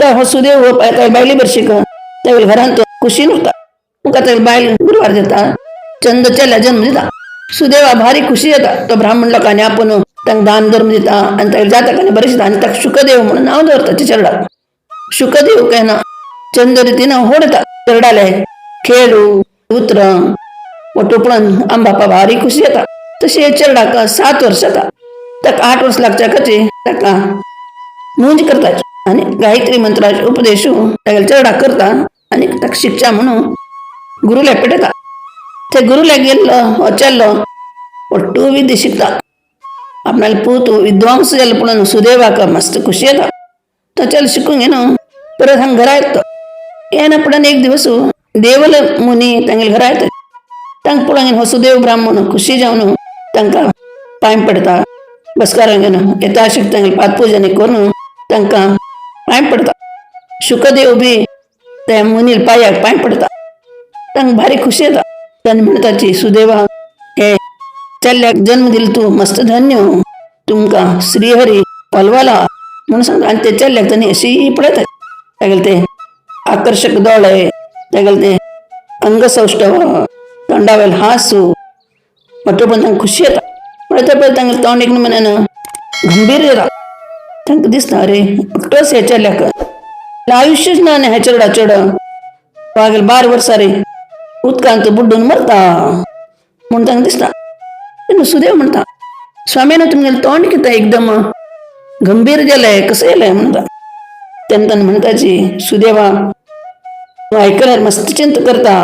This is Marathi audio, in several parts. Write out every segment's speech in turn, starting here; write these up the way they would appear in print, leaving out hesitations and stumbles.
तुका वसुदेव बायली बरशी का त्यावेळी घरांत खुशी नव्हता तुका त्या बायल गुरुवार देता चंद चल्या जन्म दिता सुदेवा भारी खुशी येता तो ब्राह्मण लोकांनी आपण तांकां दान धर्म दिता आणि ताका जातकांनी बरें दिता आनी ताका शुकदेव म्हणून नांव दवरता ते चेडवाक शुकदेव कहना चंद रितीन होडता चेडवाले खेळू उतर टोपळन आंबापा भारी खुशी येता तशी चेडवाक 7 वर्ष जाता ताका 8 वर्ष लागच्या खातीर ताका मुंज करता आनी गायत्री मंत्राचे उपदेश तागेल्या चेडवाक करता आनी ताका शिक्षा म्हणून गुरुल्या पेटयता ते गुरुल्या गेल्लो चेल्लो ಒಟ್ಟು विद्या शिकता आपणाले पूत विद्वांस जाले पुणून सुदैवाक मस्त खुशी येता तो चेल्लो शिकूंक येनो परत हांगा घरा येता येनपणान एक दिवस देवल मुनी तांगेल्या घरा येता तांकां पळोवन घेवन सुदेव ब्राह्मण खुशी जावन तांकां पांय पडता बसकारांक घेवन येता शिक तांगेली पादपूजन करून तांकां पांय पडता शुकदेव बी त्या मुनील पांयाक पांय पडता तांकां भारी खुशी येता तांणी म्हणटाची सुदैवा हे चेल्ल्याक जन्म दिलो तूं मस्त धन्य तुमकां श्रीहरी पलवाला म्हणून सांगता आनी ते चेल्ल्याक तांणी अशी पळयता तागेले ते आकर्शक दोळे तागेले ते अंगसौष्ठव तोंडावेल हांसू वाटोवपाक तांकां खुशी येता पळयता पळयता तांगेले तोंड एक नमुन्यान गंभीर येता तांकां दिसता अरे एकटोच हे चेल्ल्याक आयुश्यच ना न्ही हे चेडवा चेड वागेल 12 वर्सां रे उदकांत बुड्डून मरता म्हूण तांकां दिसता सुदेव म्हणटा स्वामीन तुमगेलें तोंड कितें एकदम गंभीर जालें कसं येलें म्हणटा तेन्ना ताणें म्हणटाची सुदेवा तूं आयकल्यार मस्त चिंत करता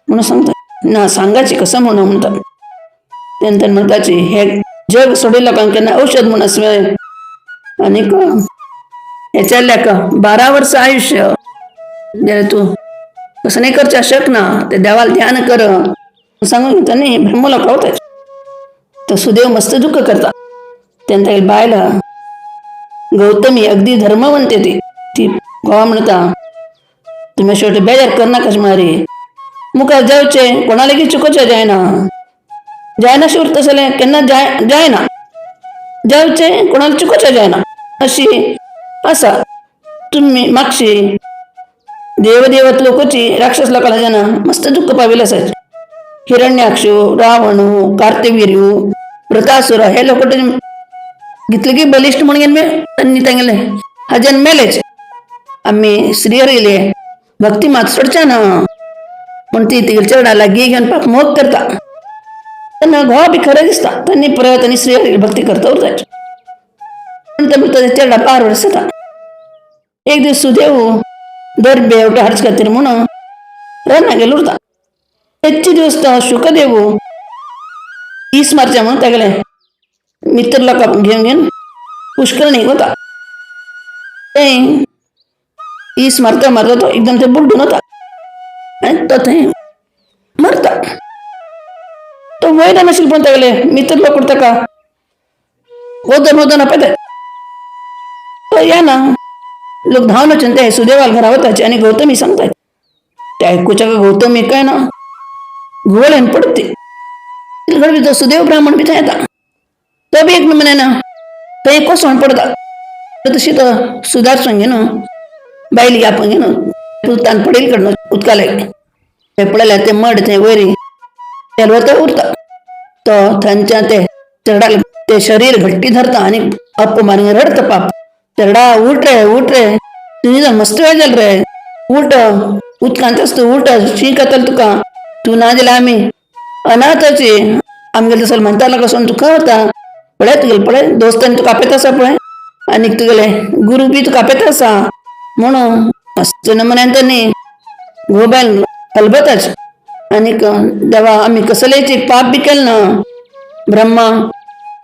म्हणून सांगता ना सांगाची कसं म्हणून म्हणटा तेन्ना ताणें म्हणटाची हे जग सोडिल्ल्या लोकांक केन्ना औषध म्हूण आसलें आनीक हे चेल्ल्याक 12 वर्सां आयुश्य जाल्यार तूं कसं नाही करच्या शकना ते देवाला ध्यान कर सांगून तांणी ब्रह्मलोक पावता तो सुदेव मस्त दुःख करता तेन्ना तागेली बायल गौतमी अगदी धर्मवंत ती घोवा म्हणटा तुमी शेवटी बेजार करनाका मारी मुखार जावचें कोणा लेगीत चुकोवचें जायना शिवर तसलें केन्ना जायना जावचें कोणाला चुकोवचें जायना अशी आसा तुमी मागशी देवदेवत लोकांची राक्षस लोकांना जाणा मस्त दुःख पाविल्लें आसात हिरण्याक्षु रावणू कार्तवीर्यू वृतासुर हे लोक घेतले की बलिष्ठ म्हणून त्यांनी तांगेले हजन मेलेच आम्ही श्रीहरीले भक्ती मात सोडच्या ना म्हण ती तिगेल चेडा लागी घेवन पाप मोग करता त्यांना घोवा बी खरें दिसता त्यांनी परत आनी श्रीहरी भक्ती करता उरताच पण ते चेडा 12 वर्स जाता एक दीस सुदेव दर बेवटो हाडच खातीर म्हणून रानां गेलो उरता तेचे दिवस तो शुकदेव ईस मारच्या म्हणून तागेले मित्र लोकांक घेवन पुष्करणीक वता तें ईस मारता मारता तो एकदम ते बुड्डून वता आनी तो थंय मरता तो वयना नाशिल्लो पूण तागेले मित्र लोक ताका वदन आपयतात तो येना लोक धांवन वचून ते सुदेवाल घरा वताचे आनी गौतमी सांगतात ते आयकुच्या गौतमी काय ना घुवळेन पडते घडवी तो सुदेव ब्राह्मण बी थंय येता तो बी एक नमुन्यान थंय कोसळून पडता तशी तो सुदारसून घेवन बायली आपण घेवन पुतान पडेल कडून उदकाले ते पळयल्यार ते मड थंय वयर तेलवता उरता तो थंयच्यान ते चेडाक ते शरीर घट्टी धरता आनी अप्प मारून रडता पाप चेडा उठ रे तुझी जावन मस्त वेळ जाल रे उठ उदकांत आसता उठ शीं येतलें तुका तूं ना जाल्यार आमी अनाथाची आमगेले तसले म्हणटालो कसो तुका वता पळय तुगेले पळय दोस्तांनी तुका आपयता आसा पळय आनी तुगेले गुरू बी तुका आपयता आसा म्हणून मस्त नमुन्यान तांणी घोबायल हलबताच आनीक देवा आमी कसलेच पाप बी केलें ना ब्रह्मा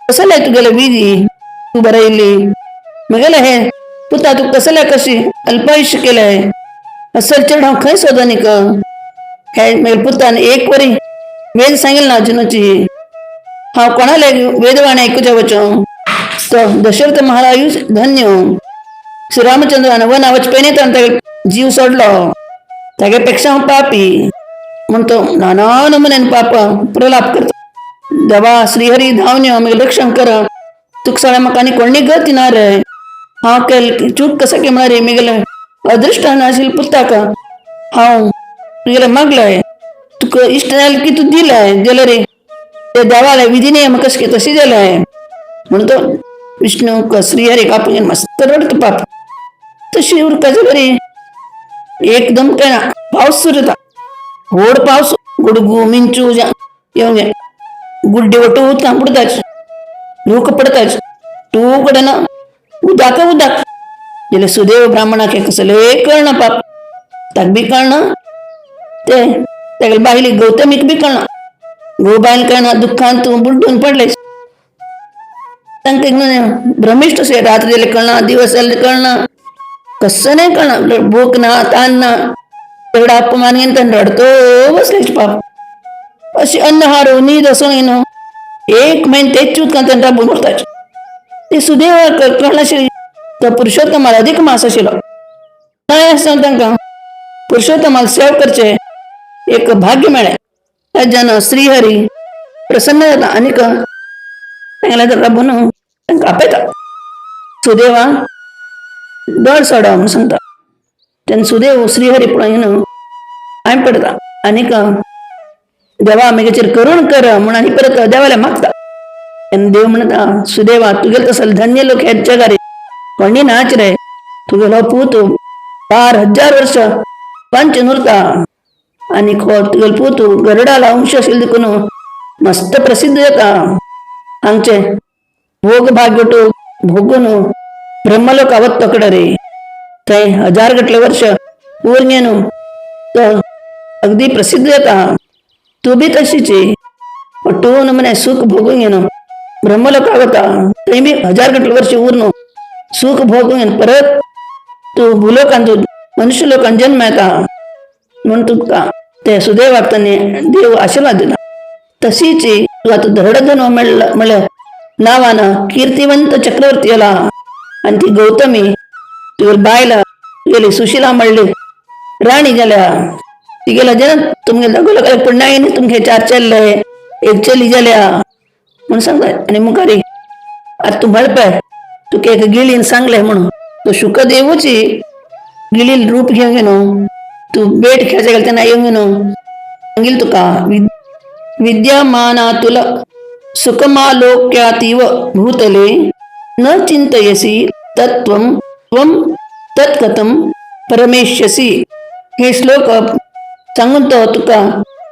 कसले तुगेले विधी तूं बरयली म्हगेले हे पुता तूं कसले कशी अल्पायुश्य केलें असल चेड हांव खंय सोदनीक हे म्हगेले पुतान एक वरी वेद सांगिल्लो ना जुनूची हांव कोणाले वेदवाणी आयकुच्या वचों तो दशरथ महाराज धन्य श्रीरामचंद्रान वना वच पयलीं तागे जीव सोडलो तागे पेक्षा हांव पापी म्हूण तो नाना नमुन्यान पाप प्रलाप करता देवा श्रीहरी धांवन यो म्हगेलें रक्षण कर तुका सगळें म्हाका आनी कोणी गती ना रे हांव केल चूक कसा की म्हणारे मिगेलं अदृष्ट नाशील पुत्ताक हांव मिगेलं मागलंय तुका इष्ट जालें की तू दिलाय जाल्यार रे ते देवाला विधी नियम कस की तशी जालाय म्हणून तो विष्णू श्रीहरी कापून मस्त रडत पाप तशी उरका जाल्यार रे एकदम काय ना पाऊस सुरू होता व्हड पाऊस गुडगू मिंचू येऊन गुड्डी वटू तांबडताच रूख पडताच तू कडेन उदाक उदाक जाल्यार सुदैव ब्राह्मणाक हे कसले कळना पाप ताक बी कळना ते ताका बायली गौतमीक बी कळना गो बायल कळना दुःखान तूं बुड्डून पडलेस तांकां भ्रमिश्ट से रात्र जाल्यार कळना दिवस जाल्यार कळना कसं नाही कळना भूक ना तान ना एवढा अपमान घेऊन त्यांना रडतो बसलेच पाप अशी अन्न हारो नीद असो न्हू एक महिने तेच चूक त्यांना राबून उरताच ते सुदैव कळनाशिल्ली तो पुरुषोत्तमाला अधिक मास आशिल्लो काय आसा तांकां पुरुषोत्तमाला सेव करचे एक भाग्य मेळ्ळें ताच्यान श्रीहरी प्रसन्न जाता आनीक तांगेल्या राबून तांकां आपयता सुदैवा दड सोडा म्हणून सांगता तेन्ना सुदैव श्रीहरी पळयन हांवें पडता आनीक देवा म्हगेचेर करूण कर म्हूण आनी परत देवाला मागता तेन्ना देव म्हणटा सुदैवा तुगेलो तसलो धन्य लोक हे जगार कोणी नाच रे तुगेलो पूत 4000 वर्ष पंच नुरता आनीक तुगेलो पूत गरुडाला अंश आशिल्लो देखून मस्त प्रसिद्ध जाता हांगचे भोग भाग्यटो भोगून ब्रह्मलोका वत्ता कडे रे थंय 1000 गटले वर्ष उरणे न्हू तो अगदी प्रसिद्ध जाता तू बी तशीच पटून म्हणे सुख भोगून घेन ब्रह्मलोका वता थंय बी 1000 गटले वर्ष उरनो सुख भोगून घेन परत तू भूलोकांत मनुष्य लोकांत जन्म येता म्हूण तुका ते सुदैवाक देव आशीर्वाद दिला तशीच तू आतां धडधन म्हणल्यार नावान कीर्तिवंत चक्रवर्ती आला आनी ती गौतमी तुगेली बायल तुगेली सुशिला म्हणली राणी जाल्या तिगेला जन तुमगे दोगोला पुण्याईन तुमगे 4 चल्ले एक चली जाल्या म्हणून सांगता आनी मुखारी आतां तूं म्हणपय तुका एक गिळीन सांगले म्हणून तो शुकदेवची गिळील रूप घेवंक न्हू तूं बेट खेळचे गेले तेन्ना येवंक न्हू सांगिल तुका विद्यमानातुल सुखमालोक्यातीव भूतले न चिंतयसी तत्त्वं त्वं तत्कथं परमेश्यसी हे श्लोक सांगून तो तुका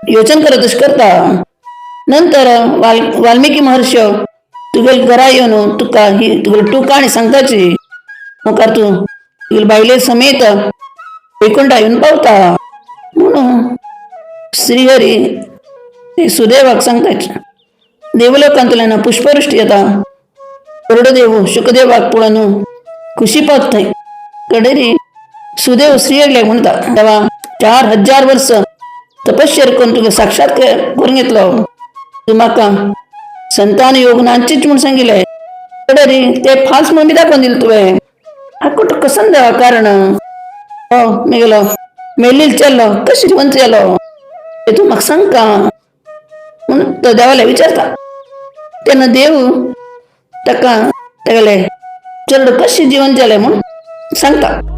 योचन करतच करता नंतर वाल्मिकी महर्षी तुगेल घरा येवन तुका ही तुगेली टू काणी सांगताची मुखार तूं तुगेली बायले समेत वैकुंठा येवन पावता म्हणून श्रीहरी ते सुदैवाक सांगताच देवलोकांतल्यान पुष्पवृष्टी येता गरुडदेव शुकदेवाक पळोवन खुशी पावता थंय कडेरी सुदैव श्रीहरीक म्हणटा देवा 4000 वर्ष तपश्चर्या करून तुका साक्षात करून घेतलो तूं म्हाका संतान योग नांचीच म्हूण सांगिल्लें कडेरी ते फाल्स मम्मी दाखोवन दिलें तुवें हाकूट कसन देवा कारण हो मेलो मेल्लील चल्लो कशें जिवंत जालो ते तूं म्हाका सांगता म्हणून तो देवाला विचारता तेन्ना देव ताका तेगेले चेडूं कशें जिवंत जालें म्हूण सांगता